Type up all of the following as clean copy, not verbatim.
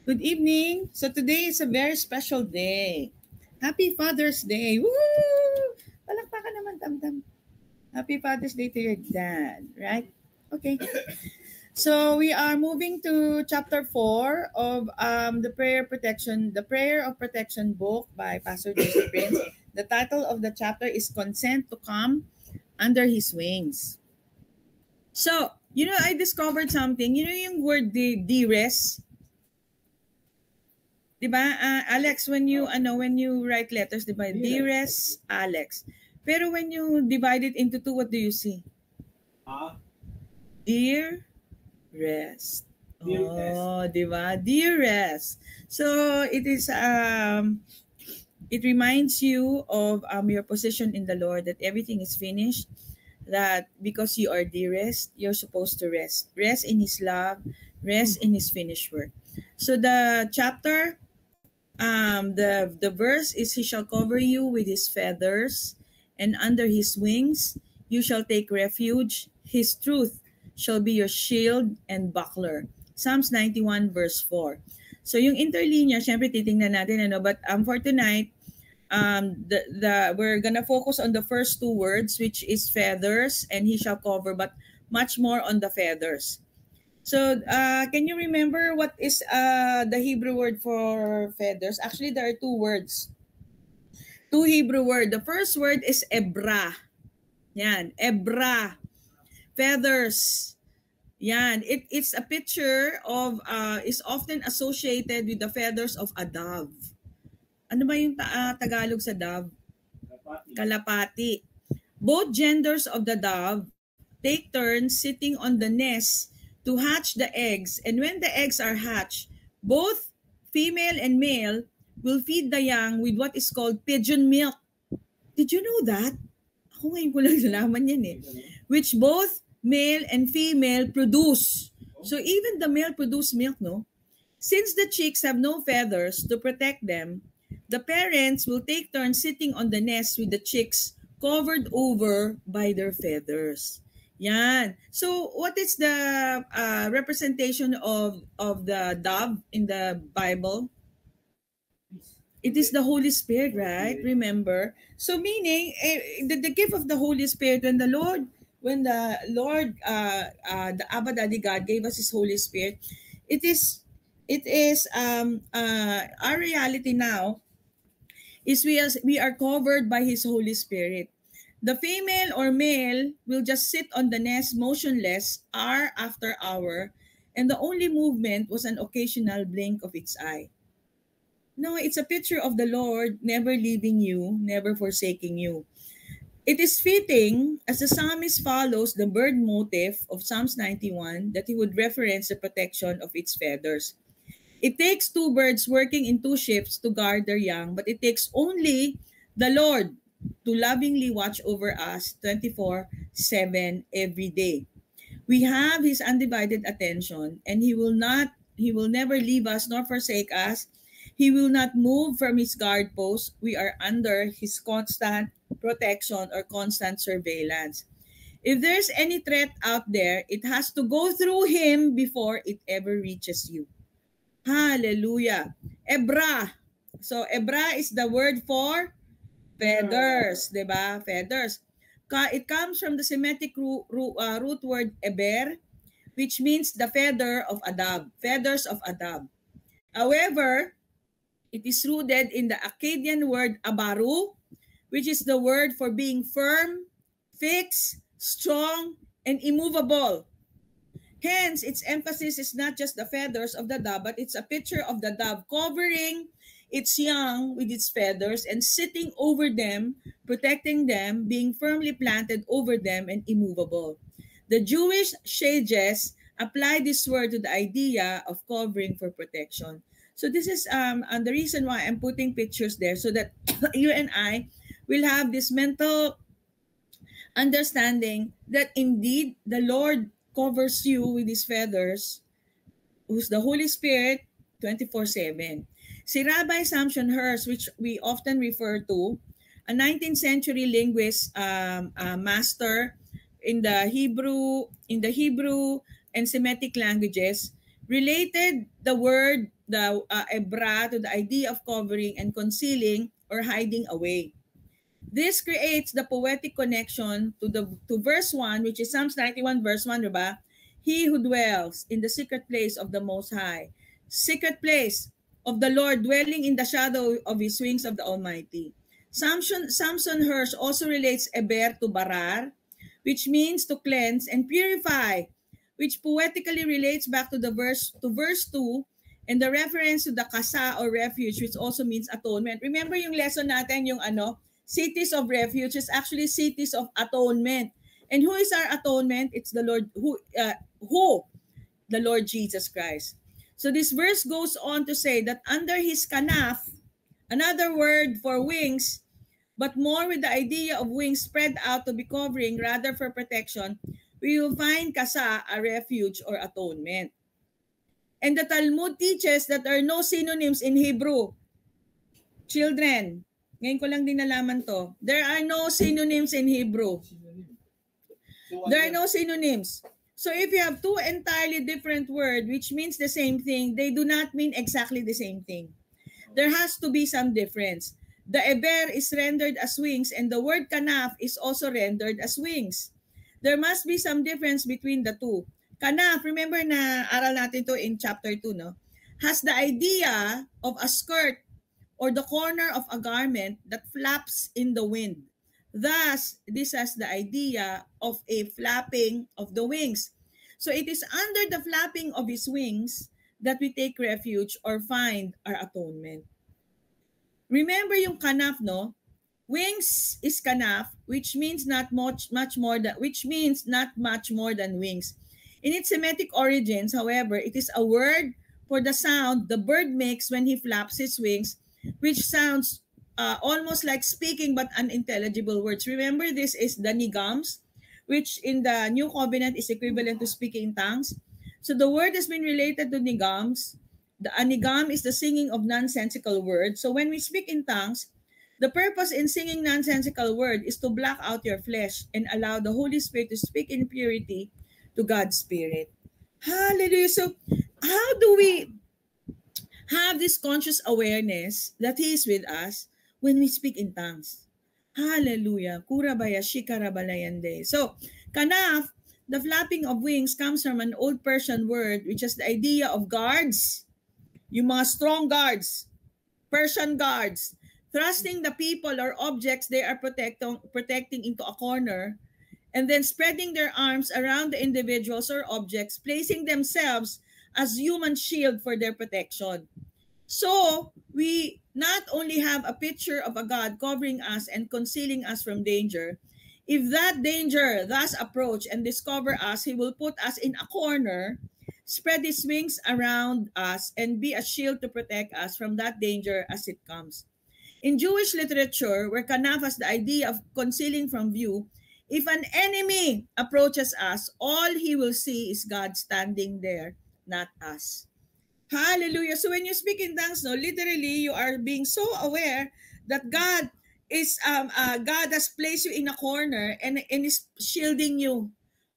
Good evening. So today is a very special day. Happy Father's Day. Woo! Palakpakan naman, tam-tam. Happy Father's Day to your dad, right? Okay. So we are moving to chapter 4 of the Prayer of Protection book by Pastor Joseph Prince. The title of the chapter is Consent to Come Under His Wings. So, I discovered something. Yung word de-rest. Diba, Alex, when you write letters, diba, dearest Alex. Pero when you divide it into two, what do you see? Dear rest. Oh, diba? Dearest. So it is it reminds you of your position in the Lord, that everything is finished, that because you are dearest, you're supposed to rest. Rest in his love, rest in his finished work. So the chapter, the verse is, he shall cover you with his feathers, and under his wings you shall take refuge. His truth shall be your shield and buckler. Psalms 91 verse 4. So yung interlinear, syempre titingnan natin, but for tonight, we're gonna focus on the first two words, which is feathers and he shall cover, but much more on the feathers. So, can you remember what is the Hebrew word for feathers? Actually, there are two words. Two Hebrew words. The first word is ebra. Yan, ebra. Feathers. Yan. It's a picture of, is often associated with the feathers of a dove. Ano ba yung Tagalog sa dove? Kalapati. Both genders of the dove take turns sitting on the nest to hatch the eggs, and when the eggs are hatched, both female and male will feed the young with what is called pigeon milk. Did you know that? Ako ngayon ko lang nalaman yan eh. Which both male and female produce. So even the male produce milk, no? Since the chicks have no feathers to protect them, the parents will take turns sitting on the nest with the chicks covered over by their feathers. Yan. So, what is the representation of the dove in the Bible? It is the Holy Spirit, right? Remember? So, meaning, the gift of the Holy Spirit, when the Lord, the Abba Daddy God gave us His Holy Spirit, it is our reality now is we are covered by His Holy Spirit. The female or male will just sit on the nest motionless hour after hour, and the only movement was an occasional blink of its eye. No, it's a picture of the Lord never leaving you, never forsaking you. It is fitting, as the psalmist follows the bird motif of Psalms 91, that he would reference the protection of its feathers. It takes two birds working in two shifts to guard their young, but it takes only the Lord to lovingly watch over us 24/7 every day. We have His undivided attention, and He will never leave us nor forsake us. He will not move from His guard post. We are under His constant protection or constant surveillance. If there's any threat out there, it has to go through Him before it ever reaches you. Hallelujah. Ebra. So, ebra is the word for feathers, diba? Feathers. It comes from the Semitic root word eber, which means the feather of a dove, feathers of a dove. However, it is rooted in the Akkadian word abaru, which is the word for being firm, fixed, strong, and immovable. Hence, its emphasis is not just the feathers of the dove, but it's a picture of the dove covering its young with its feathers and sitting over them, protecting them, being firmly planted over them and immovable. The Jewish sages apply this word to the idea of covering for protection. So this is the reason why I'm putting pictures there, so that you and I will have this mental understanding that indeed the Lord covers you with His feathers, who's the Holy Spirit, 24/7. Si Rabbi Samson Hurst, which we often refer to, a 19th century linguist master in the Hebrew and Semitic languages, related the word the ebra to the idea of covering and concealing or hiding away. This creates the poetic connection to verse 1, which is Psalms 91 verse 1, diba? He who dwells in the secret place of the Most High, secret place of the Lord, dwelling in the shadow of his wings of the Almighty. Samson Hirsch also relates eber to barar, which means to cleanse and purify, which poetically relates back to verse 2, and the reference to the kasa or refuge, which also means atonement. Remember yung lesson natin, yung cities of refuge is actually cities of atonement. And who is our atonement? It's the Lord, who? The Lord Jesus Christ. So this verse goes on to say that under his kanaf, another word for wings, but more with the idea of wings spread out to be covering rather for protection, we will find kasa, a refuge or atonement. And the Talmud teaches that there are no synonyms in Hebrew. Children, ngayon ko lang din nalaman to. There are no synonyms in Hebrew. There are no synonyms. So if you have two entirely different words which means the same thing, they do not mean exactly the same thing. There has to be some difference. The eber is rendered as wings and the word kanaf is also rendered as wings. There must be some difference between the two. Kanaf, remember na aral natin to in chapter 2, no? Has the idea of a skirt or the corner of a garment that flaps in the wind. Thus, this has the idea of a flapping of the wings. So it is under the flapping of his wings that we take refuge or find our atonement. Remember yung kanaf, no? Wings is kanaf, which means not much more than wings. In its Semitic origins, however, it is a word for the sound the bird makes when he flaps his wings, which sounds almost like speaking but unintelligible words. Remember, this is the nigams, which in the New Covenant is equivalent to speaking in tongues. So the word has been related to nigams. The anigam is the singing of nonsensical words. So when we speak in tongues, the purpose in singing nonsensical word is to block out your flesh and allow the Holy Spirit to speak in purity to God's Spirit. Hallelujah. So how do we have this conscious awareness that He is with us when we speak in tongues? Hallelujah. Kurabaya shikarabalayande. So, kanaf, the flapping of wings, comes from an old Persian word which has the idea of guards, yung mga strong guards, Persian guards, thrusting the people or objects they are protecting into a corner, and then spreading their arms around the individuals or objects, placing themselves as human shield for their protection. So, we not only have a picture of a God covering us and concealing us from danger. If that danger thus approach and discover us, He will put us in a corner, spread His wings around us, and be a shield to protect us from that danger as it comes. In Jewish literature, where kanaf has the idea of concealing from view, if an enemy approaches us, all he will see is God standing there, not us. Hallelujah. So when you speak in tongues, no, literally you are being so aware that God is God has placed you in a corner and is shielding you.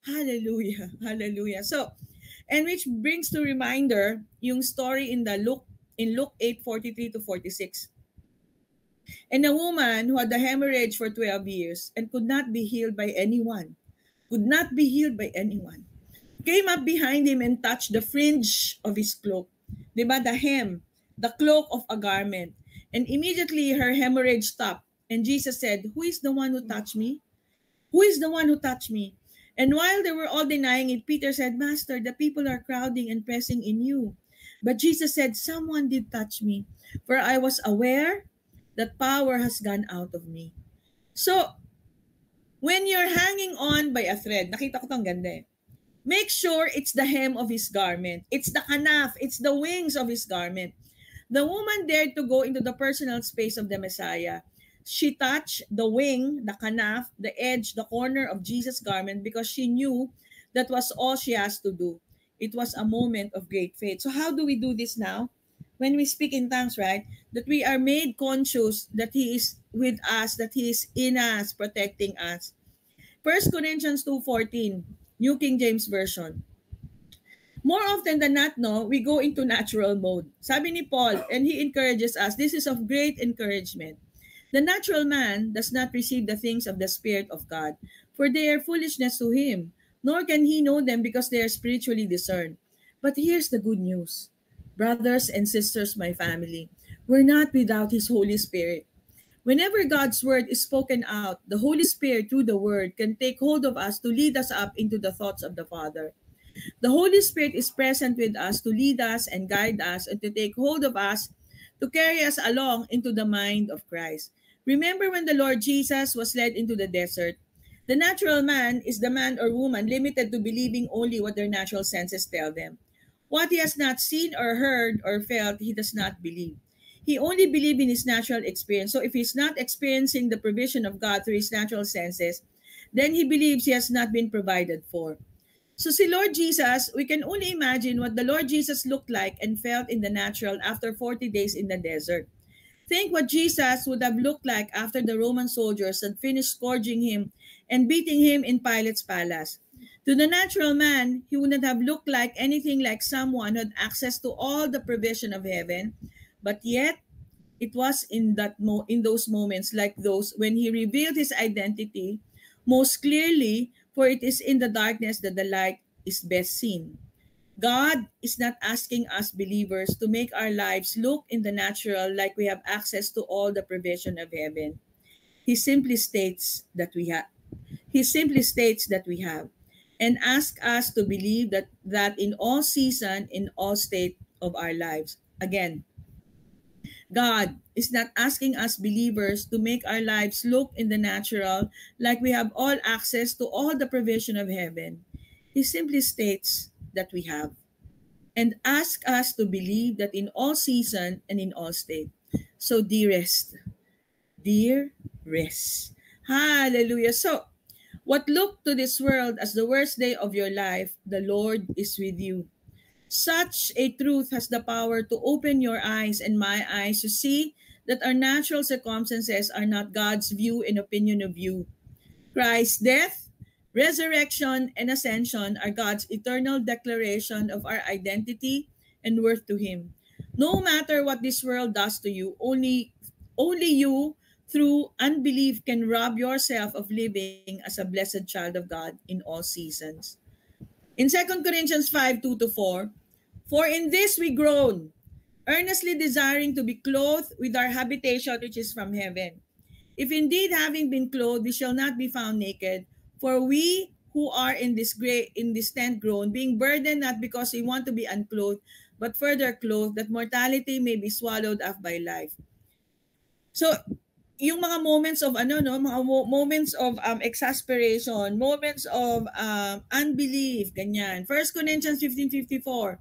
Hallelujah. Hallelujah. So, and which brings to reminder yung story in Luke 8:43 to 46. And a woman who had a hemorrhage for 12 years and could not be healed by anyone, came up behind him and touched the fringe of his cloak. Diba? The hem, the cloak of a garment. And immediately her hemorrhage stopped. And Jesus said, "Who is the one who touched me? Who is the one who touched me?" And while they were all denying it, Peter said, "Master, the people are crowding and pressing in you." But Jesus said, "Someone did touch me, for I was aware that power has gone out of me." So, when you're hanging on by a thread, nakita ko itong ganda eh. Make sure it's the hem of his garment. It's the kanaf. It's the wings of his garment. The woman dared to go into the personal space of the Messiah. She touched the wing, the kanaf, the edge, the corner of Jesus' garment because she knew that was all she has to do. It was a moment of great faith. So how do we do this now? When we speak in tongues, right? That we are made conscious that He is with us, that He is in us, protecting us. 1 Corinthians 2:14, New King James Version. More often than not, no, we go into natural mode. Sabi ni Paul, and he encourages us, this is of great encouragement. The natural man does not receive the things of the Spirit of God, for they are foolishness to him, nor can he know them because they are spiritually discerned. But here's the good news. Brothers and sisters, my family, we're not without his Holy Spirit. Whenever God's word is spoken out, the Holy Spirit through the word can take hold of us to lead us up into the thoughts of the Father. The Holy Spirit is present with us to lead us and guide us and to take hold of us to carry us along into the mind of Christ. Remember when the Lord Jesus was led into the desert? The natural man is the man or woman limited to believing only what their natural senses tell them. What he has not seen or heard or felt, he does not believe. He only believes in his natural experience. So if he's not experiencing the provision of God through his natural senses, then he believes he has not been provided for. So si Lord Jesus, we can only imagine what the Lord Jesus looked like and felt in the natural after 40 days in the desert. Think what Jesus would have looked like after the Roman soldiers had finished scourging him and beating him in Pilate's palace. To the natural man, he wouldn't have looked like anything like someone who had access to all the provision of heaven, but yet it was in those moments like those when he revealed his identity most clearly, for it is in the darkness that the light is best seen. God is not asking us believers to make our lives look in the natural like we have access to all the provision of heaven. He simply states that we have. He simply states that we have, and asks us to believe that in all season, in all state of our lives. Again, God is not asking us believers to make our lives look in the natural like we have all access to all the provision of heaven. He simply states that we have and asks us to believe that in all season and in all state. So dearest, hallelujah. So what looked to this world as the worst day of your life, the Lord is with you. Such a truth has the power to open your eyes and my eyes to see that our natural circumstances are not God's view and opinion of you. Christ's death, resurrection, and ascension are God's eternal declaration of our identity and worth to Him. No matter what this world does to you, only you through unbelief can rob yourself of living as a blessed child of God in all seasons. In 2 Corinthians 5:2-4, for in this we groan, earnestly desiring to be clothed with our habitation which is from heaven. If indeed having been clothed, we shall not be found naked, for we who are in this tent groan, being burdened not because we want to be unclothed, but further clothed, that mortality may be swallowed up by life. So, yung mga moments of moments of exasperation, moments of unbelief, ganyan. 1 Corinthians 15:54.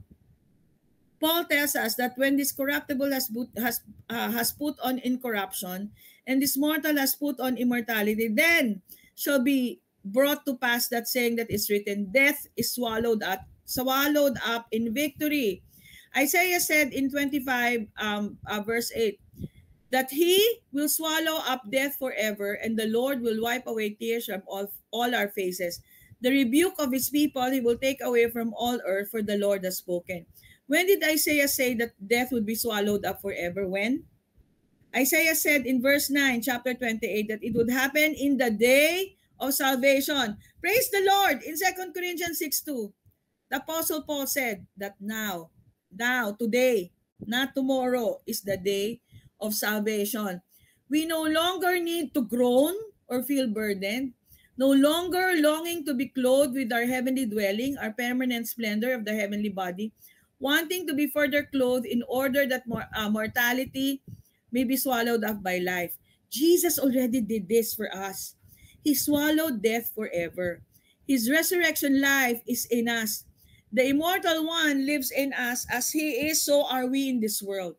Paul tells us that when this corruptible has put on incorruption and this mortal has put on immortality, then shall be brought to pass that saying that is written, death is swallowed up in victory. Isaiah said in 25 verse 8, that he will swallow up death forever, and the Lord will wipe away tears from all our faces. The rebuke of his people he will take away from all earth, for the Lord has spoken. When did Isaiah say that death would be swallowed up forever? When? Isaiah said in verse 9, chapter 28, that it would happen in the day of salvation. Praise the Lord! In 2 Corinthians 6:2, the Apostle Paul said that now, today, not tomorrow, is the day of salvation. We no longer need to groan or feel burdened, no longer longing to be clothed with our heavenly dwelling, our permanent splendor of the heavenly body, wanting to be further clothed in order that mortality may be swallowed up by life. Jesus already did this for us. He swallowed death forever. His resurrection life is in us. The immortal one lives in us. As he is, so are we in this world.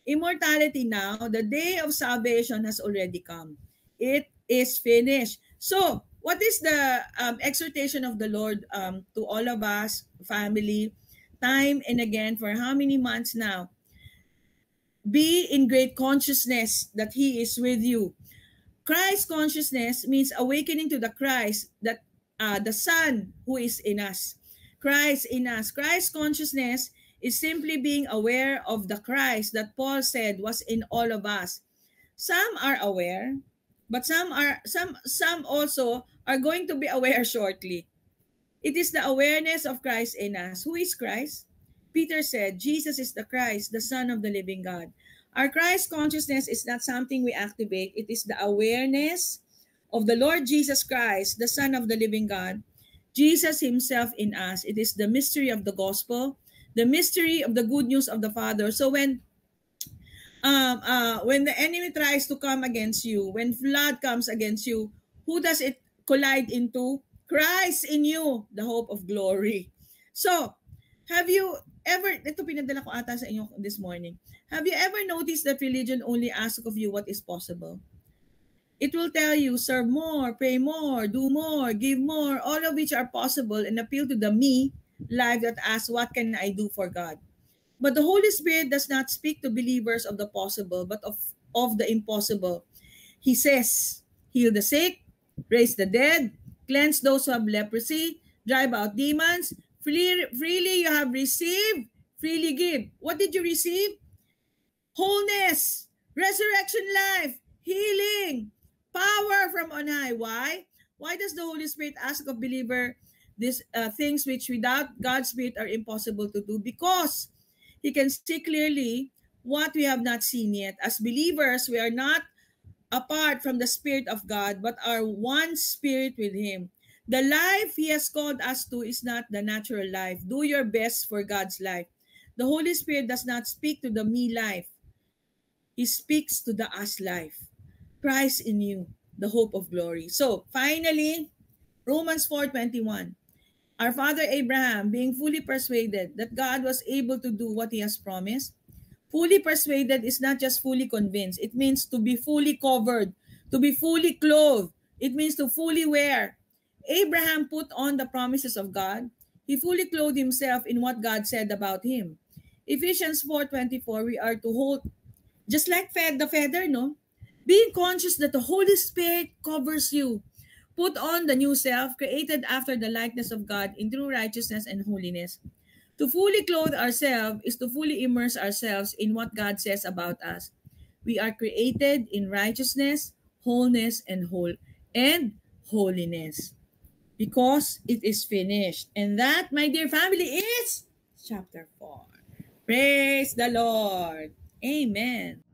Immortality now, the day of salvation has already come. It is finished. So, what is the exhortation of the Lord to all of us, family, time and again, for how many months now? Be in great consciousness that He is with you. Christ consciousness means awakening to the Christ, that the Son who is in us. Christ in us. Christ consciousness is simply being aware of the Christ that Paul said was in all of us. Some are aware, but some also are going to be aware shortly. It is the awareness of Christ in us. Who is Christ? Peter said, Jesus is the Christ, the Son of the living God. Our Christ consciousness is not something we activate. It is the awareness of the Lord Jesus Christ, the Son of the living God, Jesus himself in us. It is the mystery of the gospel, the mystery of the good news of the Father. So when the enemy tries to come against you, when flood comes against you, who does it collide into? Christ in you, the hope of glory. So, have you ever, ito pinadala ko ata sa inyo this morning, have you ever noticed that religion only asks of you what is possible? It will tell you, serve more, pray more, do more, give more, all of which are possible and appeal to the me life that asks, what can I do for God? But the Holy Spirit does not speak to believers of the possible, but of the impossible. He says, heal the sick, raise the dead, cleanse those who have leprosy, drive out demons. Freely you have received, freely give. What did you receive? Wholeness, resurrection life, healing, power from on high. Why? Why does the Holy Spirit ask of believer these things which without God's Spirit are impossible to do? Because He can see clearly what we have not seen yet. As believers, we are not apart from the Spirit of God, but are one spirit with Him. The life He has called us to is not the natural life. Do your best for God's life. The Holy Spirit does not speak to the me life. He speaks to the us life. Christ in you, the hope of glory. So, finally, Romans 4:21. Our father Abraham, being fully persuaded that God was able to do what He has promised. Fully persuaded is not just fully convinced. It means to be fully covered, to be fully clothed. It means to fully wear. Abraham put on the promises of God. He fully clothed himself in what God said about him. Ephesians 4:24, we are to hold, just like the feather, no? Being conscious that the Holy Spirit covers you. Put on the new self, created after the likeness of God in true righteousness and holiness. To fully clothe ourselves is to fully immerse ourselves in what God says about us. We are created in righteousness, wholeness, and holiness. Because it is finished. And that, my dear family, is chapter 4. Praise the Lord. Amen.